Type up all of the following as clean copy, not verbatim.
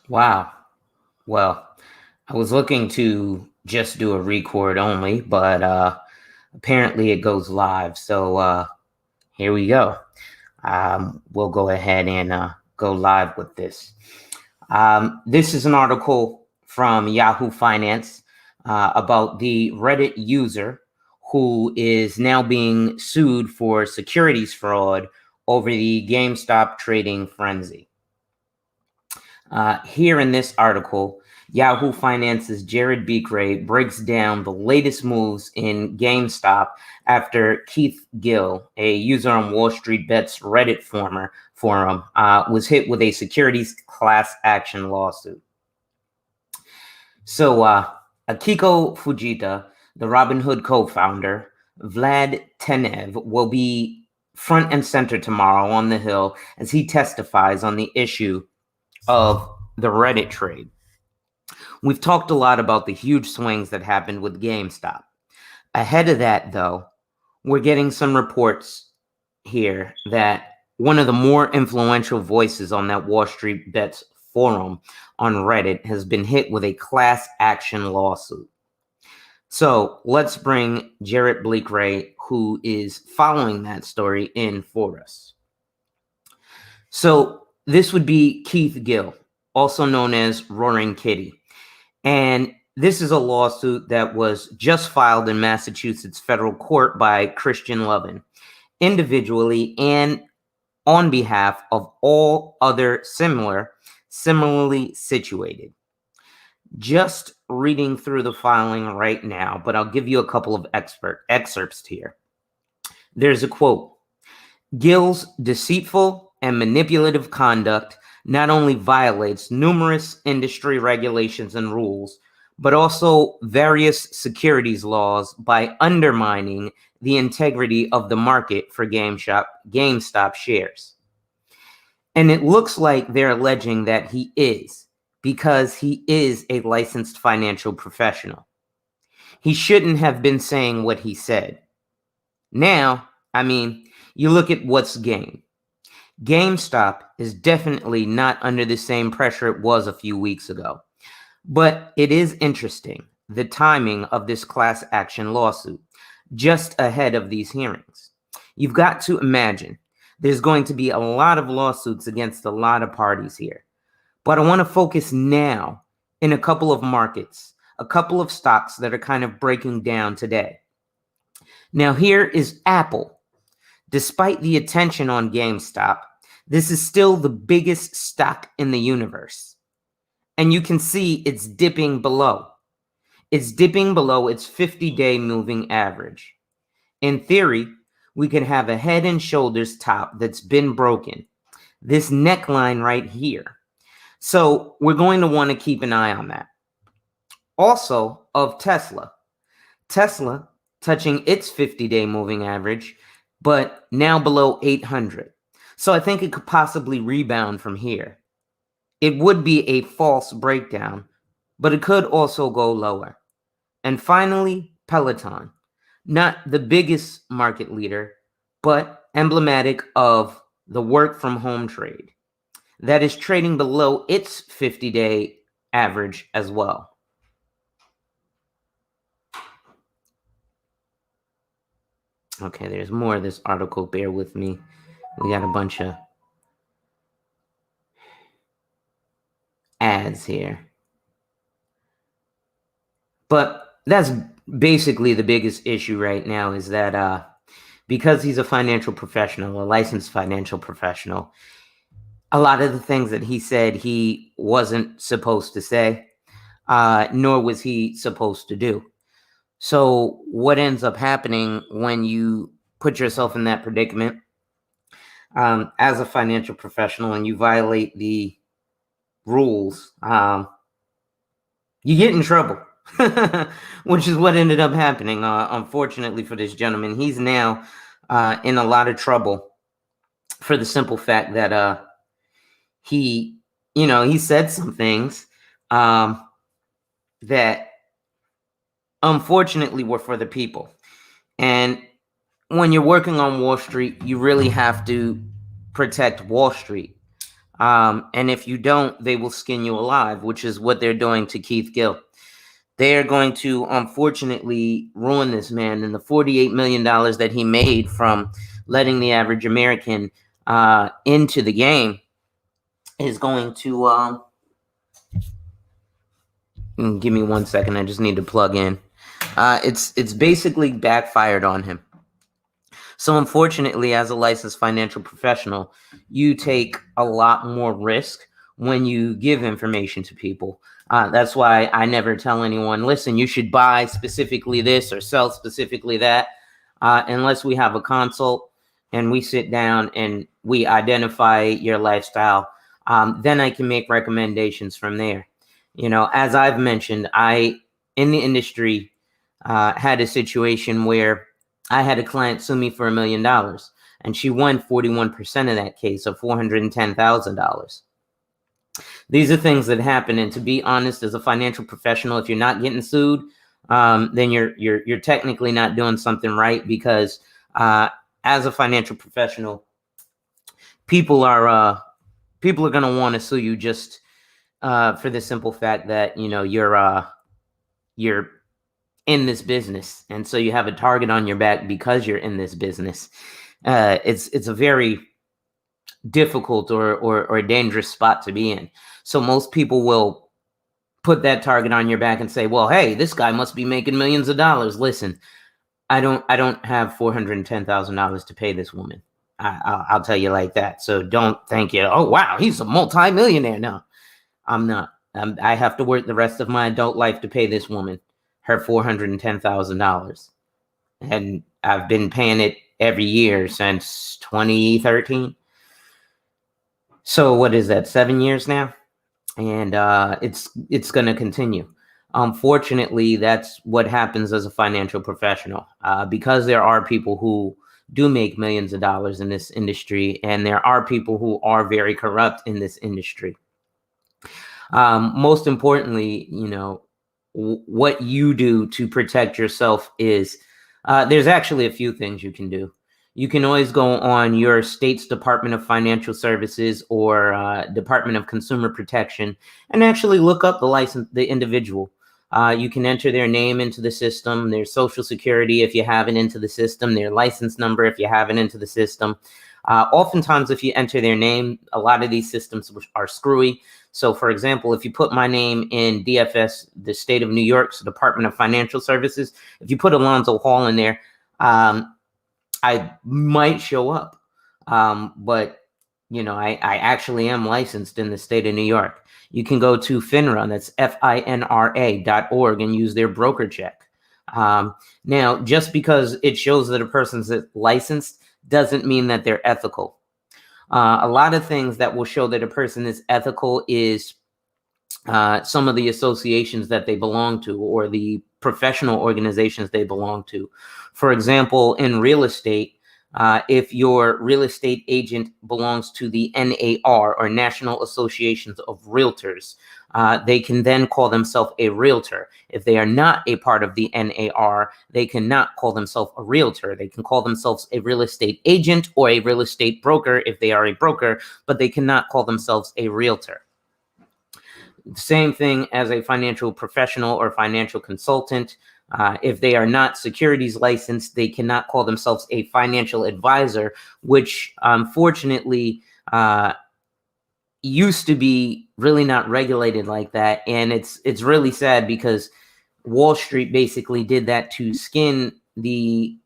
Wow. Well, I was looking to just do a record only, but apparently it goes live. So here we go. We'll go ahead and go live with this. This is an article from Yahoo Finance about the Reddit user who is now being sued for securities fraud over the GameStop trading frenzy. Here in this article, Yahoo Finance's Jared Beekray breaks down the latest moves in GameStop after Keith Gill, a user on Wall Street Bet's Reddit forum, was hit with a securities class action lawsuit. So, Akiko Fujita, the Robinhood co-founder, Vlad Tenev, will be front and center tomorrow on the Hill as he testifies on the issue of the Reddit trade. We've talked a lot about the huge swings that happened with GameStop. Ahead of that, though, we're getting some reports here that one of the more influential voices on that Wall Street Bets forum on Reddit has been hit with a class action lawsuit. So let's bring Jarrett Bleakray, who is following that story, in for us. So this would be Keith Gill, also known as Roaring Kitty. And this is a lawsuit that was just filed in Massachusetts federal court by Christian Levin, individually and on behalf of all other similarly situated. Just reading through the filing right now, but I'll give you a couple of excerpts here. There's a quote: Gill's deceitful and manipulative conduct not only violates numerous industry regulations and rules, but also various securities laws by undermining the integrity of the market for GameStop shares. And it looks like they're alleging that he is, because he is a licensed financial professional. He shouldn't have been saying what he said. Now, you look at what's gained. GameStop is definitely not under the same pressure it was a few weeks ago. But it is interesting, the timing of this class action lawsuit, just ahead of these hearings. You've got to imagine there's going to be a lot of lawsuits against a lot of parties here. But I want to focus now in a couple of markets, a couple of stocks that are kind of breaking down today. Now, here is Apple. Despite the attention on GameStop, this is still the biggest stock in the universe. And you can see it's dipping below. It's dipping below its 50-day moving average. In theory, we could have a head and shoulders top that's been broken. This neckline right here. So we're going to want to keep an eye on that. Also, of Tesla. Tesla touching its 50-day moving average, but now below 800. So I think it could possibly rebound from here. It would be a false breakdown, but it could also go lower. And finally, Peloton. Not the biggest market leader, but emblematic of the work from home trade. That is trading below its 50-day average as well. Okay, there's more of this article. Bear with me. We got a bunch of ads here. But that's basically the biggest issue right now, is that because he's a financial professional, a licensed financial professional, a lot of the things that he said he wasn't supposed to say, nor was he supposed to do. So what ends up happening when you put yourself in that predicament as a financial professional and you violate the rules, you get in trouble, which is what ended up happening. Unfortunately for this gentleman, he's now in a lot of trouble for the simple fact that he said some things that unfortunately were for the people. And when you're working on Wall Street, you really have to protect Wall Street. And if you don't, they will skin you alive, which is what they're doing to Keith Gill. They are going to, unfortunately, ruin this man. And the $48 million that he made from letting the average American into the game is going to... give me 1 second. I just need to plug in. It's basically backfired on him. So unfortunately, as a licensed financial professional, you take a lot more risk when you give information to people. That's why I never tell anyone, listen, you should buy specifically this or sell specifically that, unless we have a consult and we sit down and we identify your lifestyle. Then I can make recommendations from there. As I've mentioned, in the industry, had a situation where I had a client sue me for $1 million, and she won 41% of that case, of $410,000. These are things that happen, and to be honest, as a financial professional, if you're not getting sued, then you're technically not doing something right, because as a financial professional, people are going to want to sue you just for the simple fact that you're in this business, and so you have a target on your back because you're in this business. It's a very difficult or dangerous spot to be in. So most people will put that target on your back and say, well, hey, this guy must be making millions of dollars. Listen, I don't have $410,000 to pay this woman. I'll tell you like that. So don't think oh wow, he's a multi-millionaire. No, I'm not. I have to work the rest of my adult life to pay this woman her $410,000. And I've been paying it every year since 2013. So what is that, 7 years now? And it's going to continue. Unfortunately, that's what happens as a financial professional, because there are people who do make millions of dollars in this industry, and there are people who are very corrupt in this industry. Most importantly, what you do to protect yourself is there's actually a few things you can do. You can always go on your state's Department of Financial Services or Department of Consumer Protection and actually look up the individual. You can enter their name into the system, their social security if you have it into the system, their license number if you have it into the system. Oftentimes, if you enter their name, a lot of these systems are screwy. So, for example, if you put my name in DFS, the state of New York's Department of Financial Services, if you put Alonzo Hall in there, I might show up. But, I actually am licensed in the state of New York. You can go to FINRA, that's FINRA.org, and use their broker check. Now, just because it shows that a person's licensed doesn't mean that they're ethical. A lot of things that will show that a person is ethical is some of the associations that they belong to or the professional organizations they belong to. For example, in real estate, if your real estate agent belongs to the NAR, or National Associations of Realtors, they can then call themselves a realtor. If they are not a part of the NAR, they cannot call themselves a realtor. They can call themselves a real estate agent or a real estate broker if they are a broker, but they cannot call themselves a realtor. Same thing as a financial professional or financial consultant. If they are not securities licensed, they cannot call themselves a financial advisor, which unfortunately used to be really not regulated like that. And it's really sad because Wall Street basically did that to skin the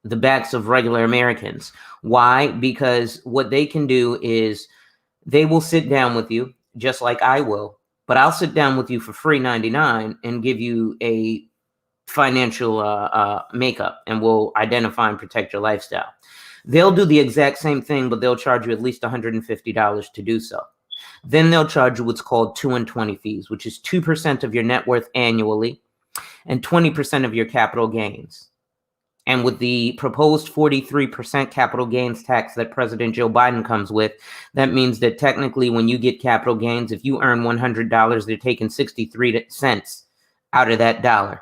backs of regular Americans. Why? Because what they can do is they will sit down with you just like I will, but I'll sit down with you for free 99 and give you a financial makeup, and we'll identify and protect your lifestyle. They'll do the exact same thing, but they'll charge you at least $150 to do so. Then they'll charge you what's called 2 and 20 fees, which is 2% of your net worth annually and 20% of your capital gains. And with the proposed 43% capital gains tax that President Joe Biden comes with, that means that technically when you get capital gains, if you earn $100, they're taking 63 cents out of that dollar.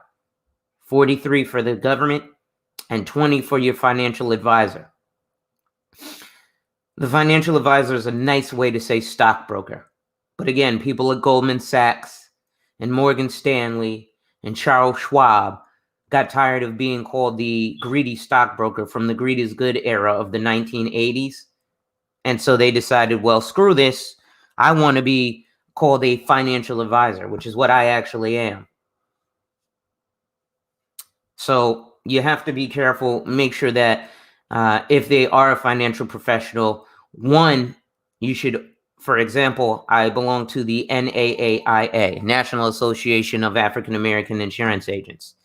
43 for the government and 20 for your financial advisor. The financial advisor is a nice way to say stockbroker. But again, people at Goldman Sachs and Morgan Stanley and Charles Schwab got tired of being called the greedy stockbroker from the greed is good era of the 1980s. And so they decided, well, screw this. I want to be called a financial advisor, which is what I actually am. So you have to be careful. Make sure that if they are a financial professional, one, you should, for example, I belong to the NAAIA, National Association of African American Insurance Agents.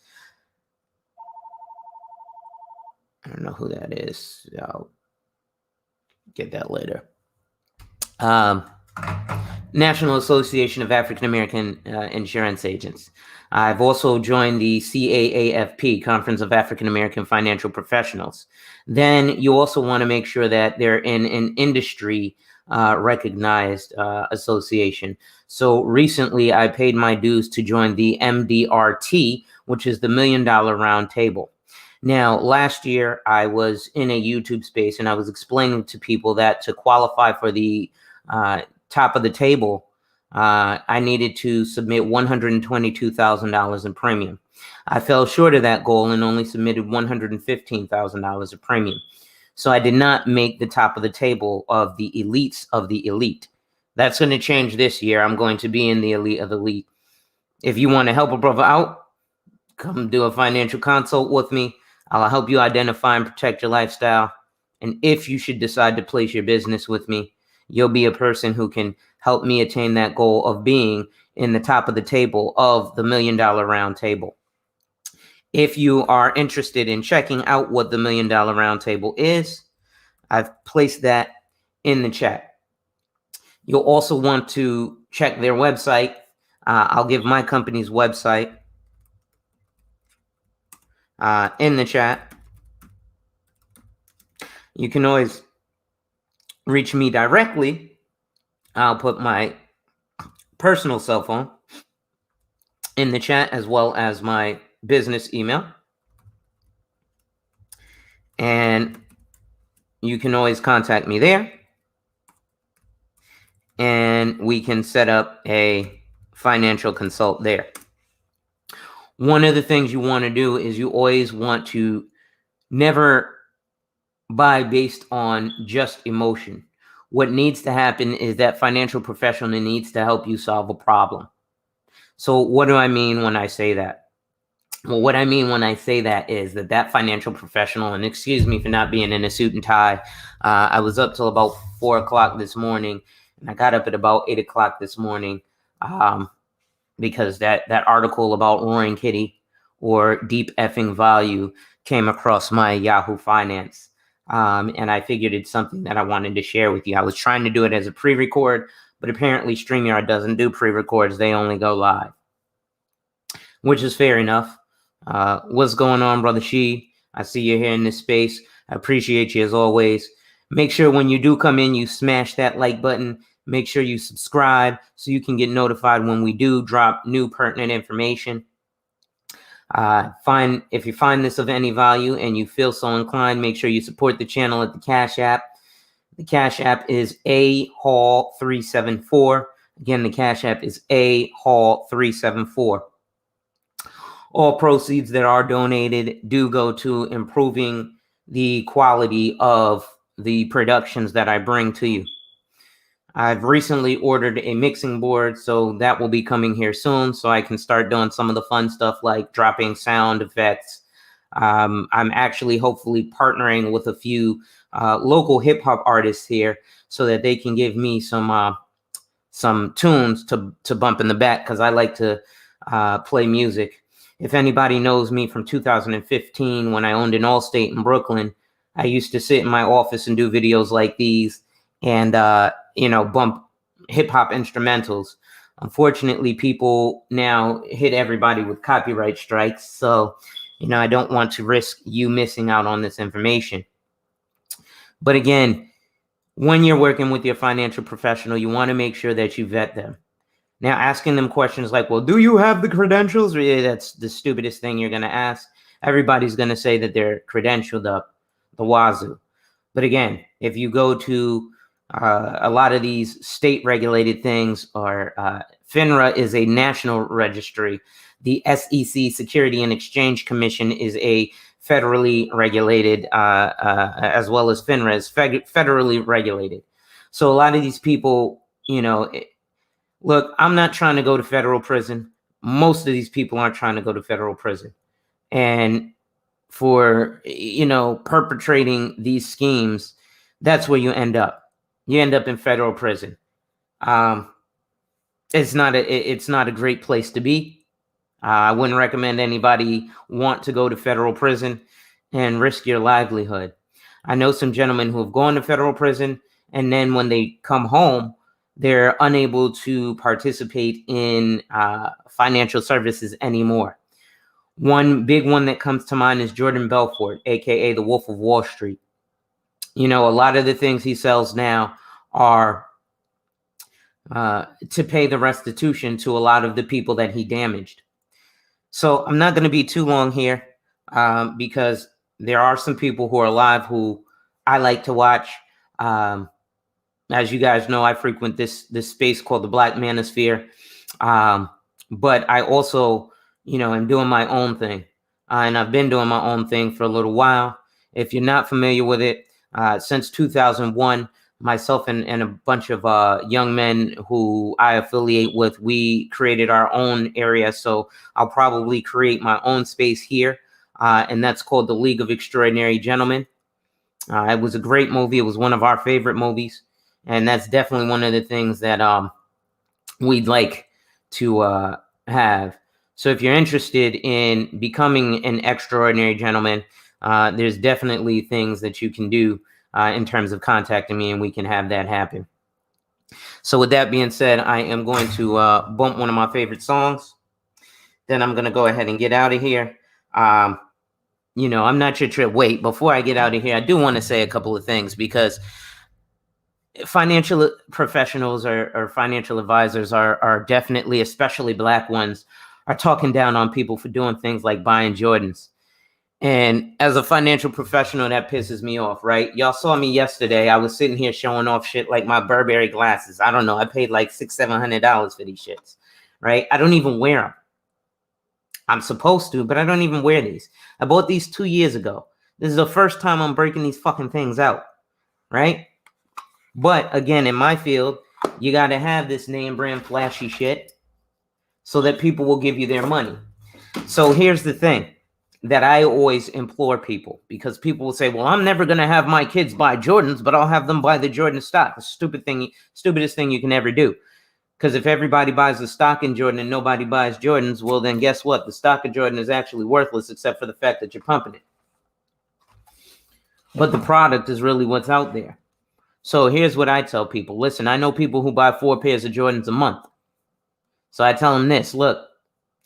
I don't know who that is. I'll get that later. National Association of African American Insurance Agents. I've also joined the CAAFP, Conference of African American Financial Professionals. Then you also want to make sure that they're in an industry recognized association. So recently I paid my dues to join the MDRT, which is the $1 Million Round Table. Now, last year I was in a YouTube space and I was explaining to people that to qualify for the top of the table, I needed to submit $122,000 in premium. I fell short of that goal and only submitted $115,000 of premium. So I did not make the top of the table of the elites of the elite. That's going to change this year. I'm going to be in the elite of the elite. If you want to help a brother out, come do a financial consult with me. I'll help you identify and protect your lifestyle. And if you should decide to place your business with me, you'll be a person who can help me attain that goal of being in the top of the table of the $1 Million Round Table. If you are interested in checking out what the $1 Million Round Table is, I've placed that in the chat. You'll also want to check their website. I'll give my company's website in the chat. You can always reach me directly. I'll put my personal cell phone in the chat as well as my business email. And you can always contact me there. And we can set up a financial consult there. One of the things you want to do is you always want to never buy based on just emotion. What needs to happen is that financial professional needs to help you solve a problem. So what do I mean when I say that? Well, what I mean when I say that is that financial professional, and excuse me for not being in a suit and tie, I was up till about 4 o'clock this morning, and I got up at about 8 o'clock this morning because that article about Roaring Kitty or DeepFing Value came across my Yahoo Finance. And I figured it's something that I wanted to share with you. I was trying to do it as a pre-record, but apparently StreamYard doesn't do pre-records. They only go live, which is fair enough. What's going on, Brother She? I see you here in this space. I appreciate you as always. Make sure when you do come in, you smash that like button. Make sure you subscribe so you can get notified when we do drop new pertinent information. If you find this of any value and you feel so inclined, make sure you support the channel at the Cash App. The Cash App is AHall374. Again, the Cash App is AHall374. All proceeds that are donated do go to improving the quality of the productions that I bring to you. I've recently ordered a mixing board, so that will be coming here soon, so I can start doing some of the fun stuff like dropping sound effects. I'm actually hopefully partnering with a few local hip hop artists here so that they can give me some tunes to bump in the back, because I like to play music. If anybody knows me from 2015 when I owned an Allstate in Brooklyn, I used to sit in my office and do videos like these and bump hip hop instrumentals. Unfortunately, people now hit everybody with copyright strikes. So, I don't want to risk you missing out on this information. But again, when you're working with your financial professional, you want to make sure that you vet them. Now, asking them questions like, well, do you have the credentials? Really, that's the stupidest thing you're going to ask. Everybody's going to say that they're credentialed up the wazoo. But again, if you go to a lot of these state regulated things, or FINRA is a national registry. The SEC, Security and Exchange Commission, is a federally regulated, as well as FINRA is federally regulated. So a lot of these people, look, I'm not trying to go to federal prison. Most of these people aren't trying to go to federal prison. And for, perpetrating these schemes, that's where you end up. You end up in federal prison. It's not a great place to be. I wouldn't recommend anybody want to go to federal prison and risk your livelihood. I know some gentlemen who have gone to federal prison, and then when they come home, they're unable to participate in financial services anymore. One big one that comes to mind is Jordan Belfort, aka the Wolf of Wall Street. A lot of the things he sells now are to pay the restitution to a lot of the people that he damaged. So I'm not going to be too long here, because there are some people who are alive who I like to watch. As you guys know, I frequent this space called the Black Manosphere. But I also, am doing my own thing. And I've been doing my own thing for a little while. If you're not familiar with it, since 2001, myself and a bunch of young men who I affiliate with, we created our own area. So I'll probably create my own space here. And that's called the League of Extraordinary Gentlemen. It was a great movie. It was one of our favorite movies. And that's definitely one of the things that we'd like to have. So if you're interested in becoming an extraordinary gentleman, there's definitely things that you can do in terms of contacting me, and we can have that happen. So with that being said, I am going to bump one of my favorite songs. Then I'm going to go ahead and get out of here. I'm not your trip. Wait, before I get out of here, I do want to say a couple of things, because financial professionals or financial advisors are definitely, especially black ones, are talking down on people for doing things like buying Jordans. And as a financial professional, that pisses me off, right? Y'all saw me yesterday. I was sitting here showing off shit like my Burberry glasses. I don't know. I paid like $600-700 for these shits, right? I don't even wear them. I'm supposed to, but I don't even wear these. I bought these 2 years ago. This is the first time I'm breaking these fucking things out, right? But again, in my field, you got to have this name brand flashy shit so that people will give you their money. So here's the thing that I always implore people, because people will say, well, I'm never going to have my kids buy Jordans, but I'll have them buy the Jordan stock. The stupidest thing you can ever do. Because if everybody buys the stock in Jordan and nobody buys Jordans, well, then guess what? The stock of Jordan is actually worthless, except for the fact that you're pumping it. But the product is really what's out there. So here's what I tell people. Listen, I know people who buy 4 pairs of Jordans a month. So I tell them this, look,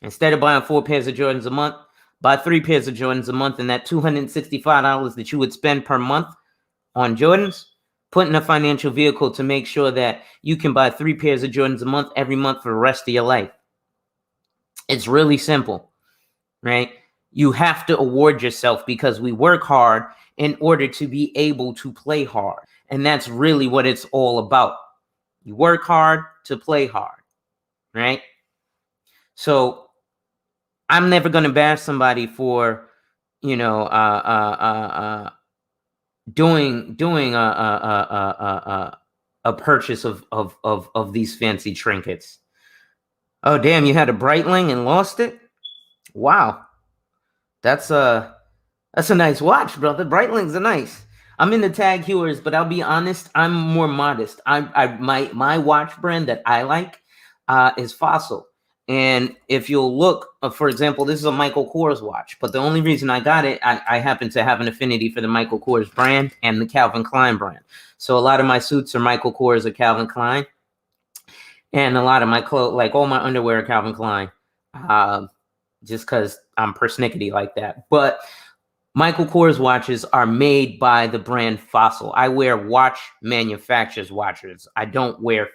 instead of buying 4 pairs of Jordans a month, buy 3 pairs of Jordans a month, and that $265 that you would spend per month on Jordans, put in a financial vehicle to make sure that you can buy 3 pairs of Jordans a month every month for the rest of your life. It's really simple, right? You have to award yourself, because we work hard in order to be able to play hard. And that's really what it's all about. You work hard to play hard, right? So I'm never going to bash somebody for, doing a purchase of these fancy trinkets. Oh, damn, you had a Breitling and lost it? Wow. That's a nice watch, brother. Breitlings are nice. I'm into Tag Heuers, but I'll be honest, I'm more modest. My watch brand that I like is Fossil. And if you'll look, for example, this is a Michael Kors watch, but the only reason I got it, I happen to have an affinity for the Michael Kors brand and the Calvin Klein brand. So a lot of my suits are Michael Kors or Calvin Klein. And a lot of my clothes, like all my underwear are Calvin Klein, just because I'm persnickety like that. But Michael Kors watches are made by the brand Fossil. I wear watch manufacturers' watches. I don't wear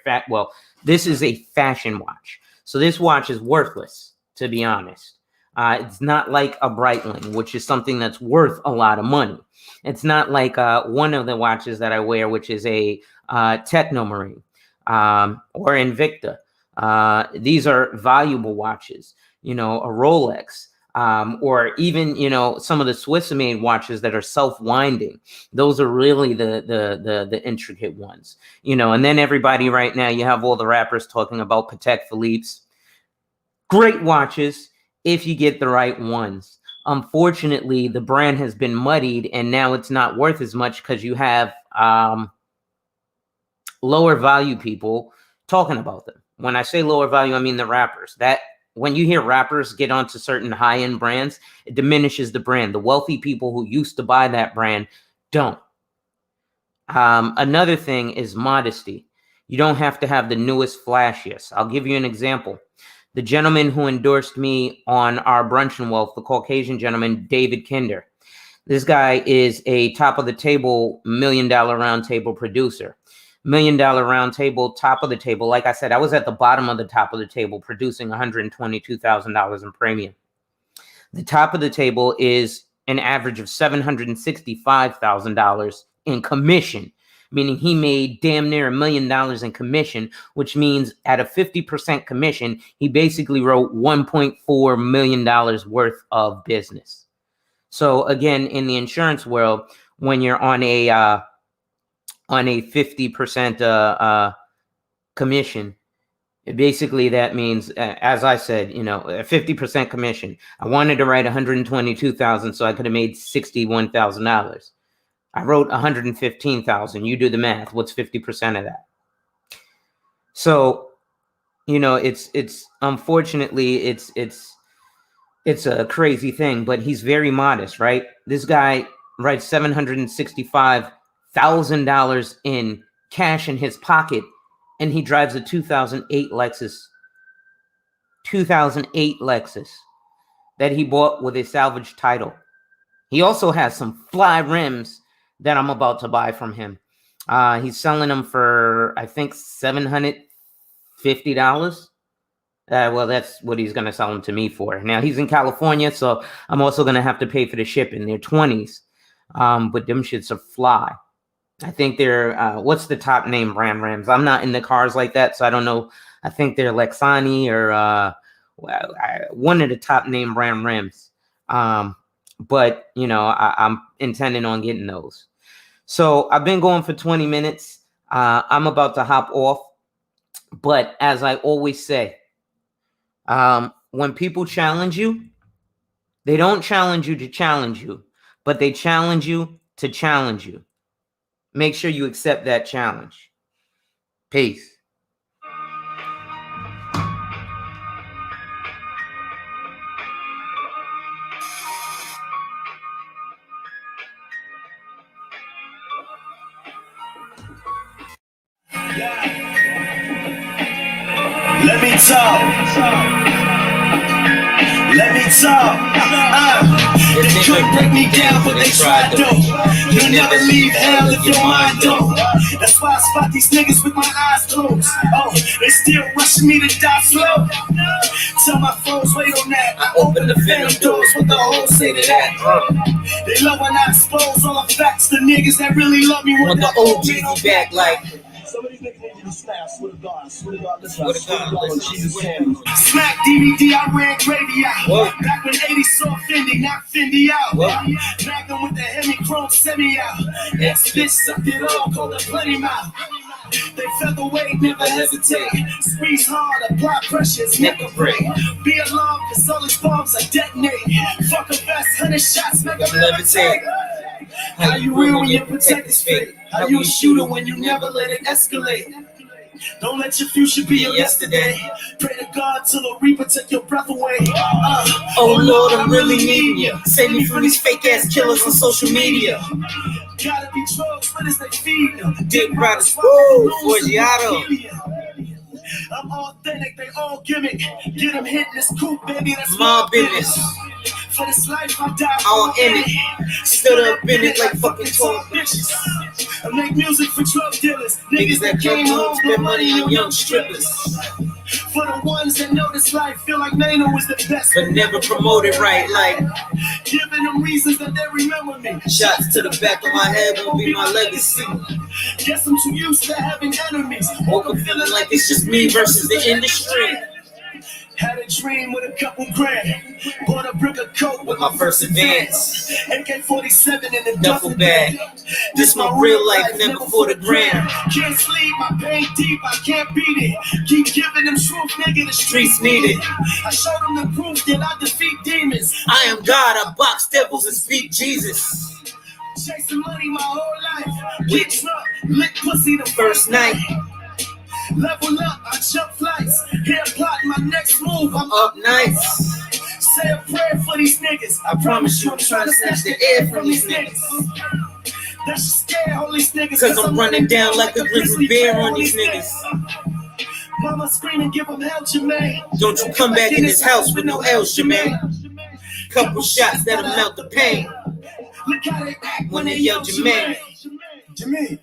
this is a fashion watch. So this watch is worthless, to be honest. It's not like a Breitling, which is something that's worth a lot of money. It's not like one of the watches that I wear, which is a Technomarine or Invicta. These are valuable watches, a Rolex. Or even, some of the Swiss-made watches that are self-winding. Those are really the intricate ones, and then everybody right now, you have all the rappers talking about Patek Philippe's. Great watches if you get the right ones. Unfortunately, the brand has been muddied and now it's not worth as much because you have lower value people talking about them. When I say lower value, I mean the rappers. That when you hear rappers get onto certain high-end brands, it diminishes the brand. The wealthy people who used to buy that brand don't. Another thing is modesty. You don't have to have the newest, flashiest. I'll give you an example. The gentleman who endorsed me on our Brunch and Wealth, the Caucasian gentleman, David Kinder. This guy is a top-of-the-table, $1 million round table producer. $1 million round table, top of the table. Like I said, I was at the bottom of the top of the table producing $122,000 in premium. The top of the table is an average of $765,000 in commission, meaning he made damn near $1 million in commission, which means at a 50% commission, he basically wrote $1.4 million worth of business. So again, in the insurance world, when you're on a 50% commission, basically that means, as I said, a 50% commission. I wanted to write $122,000, so I could have made $61,000. I wrote $115,000. You do the math. What's 50% of that? So, it's unfortunately it's a crazy thing, but he's very modest, right? This guy writes $765,000 in cash in his pocket, and he drives a 2008 Lexus. 2008 Lexus that he bought with a salvage title. He also has some fly rims that I'm about to buy from him. He's selling them for, I think, $750. Well, that's what he's going to sell them to me for. Now, he's in California, so I'm also going to have to pay for the shipping. They're 20s, but them shits are fly. I think they're, what's the top name brand rims? I'm not in the cars like that, so I don't know. I think they're Lexani or one of the top name brand rims. But, I'm intending on getting those. So I've been going for 20 minutes. I'm about to hop off. But as I always say, when people challenge you, they don't challenge you to challenge you, but they challenge you to challenge you. Make sure you accept that challenge. Peace. Let me talk. They couldn't break me down, but they tried though. You'll never leave hell if your mind don't. That's why I spot these niggas with my eyes closed. Oh, they still rushing me to die slow. Tell my foes, wait on that. I open the venom doors, what the hoes say to that? They love when I expose all the facts. The niggas that really love me want the OGs back like. Some of these niggas need you to snap, swear to God, listen, Jesus' name. Smack DVD, I ran gravy out. Whoa. Back when 80 saw Fendi, not Fendi out. Magnum with the Hemi Chrome semi out. X-Bitch sucked it all, called it plenty mouth. They featherweight, never hesitate. Squeeze hard, apply pressures, never break. Be alarmed, cause all these bombs are detonate. Fuck a vest, 100 shots, make them levitate. How you real when you protect this fate? How you a shooter when you never let it escalate? Don't let your future be your yesterday. Pray to God till the reaper take your breath away. Oh Lord, I'm really needing you. Save me from these fake ass killers on social media. Gotta be drugs, what is they feeding them? Dick riders, woo, Forgiato. I'm authentic, they all gimmick. Get them hit in this coupe, baby, that's my business. For this life, I die all in it. Stood up in it like fucking tall bitches. I make music for drug dealers. Niggas that came home, spend money on young strippers. For the ones that know this life, feel like Nano was the best, but never promoted right. Like giving them reasons that they remember me. shots to the back of my head will be my legacy. Guess I'm too used to having enemies. Woke up feeling like it's just me versus the industry. Had a dream with a couple grand. Bought a brick of coke With my first advance, AK-47 in the duffel bag. This my real life, never for the gram. Can't sleep, my pain deep, I can't beat it. Keep giving them truth, nigga, the streets need it. I showed them the proof that I defeat demons. I am God, I box devils and speak Jesus. Chasing money my whole life. Get drunk, lick pussy the First night, level up, I jump flights. Here plotting my next move, I'm up nights. Say a prayer for these niggas. I promise you I'm trying to snatch the air from these niggas. That should scare all these niggas. Cause I'm running down like a grizzly bear on these niggas. Mama screaming, give them hell, Jermaine. Don't you come back in this house with no L's, Jermaine. Couple shots that'll melt the pain. Look how they act When they yell Jermaine. Jimmy,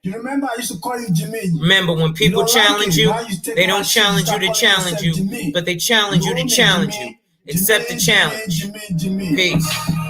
you remember I used to call you Jimmy? Remember when people You don't like challenge it. you, Now you take they my don't shit and challenge you start to calling challenge yourself you, Jimmy. but they challenge you to challenge you. Accept the challenge. Jimmy. Peace.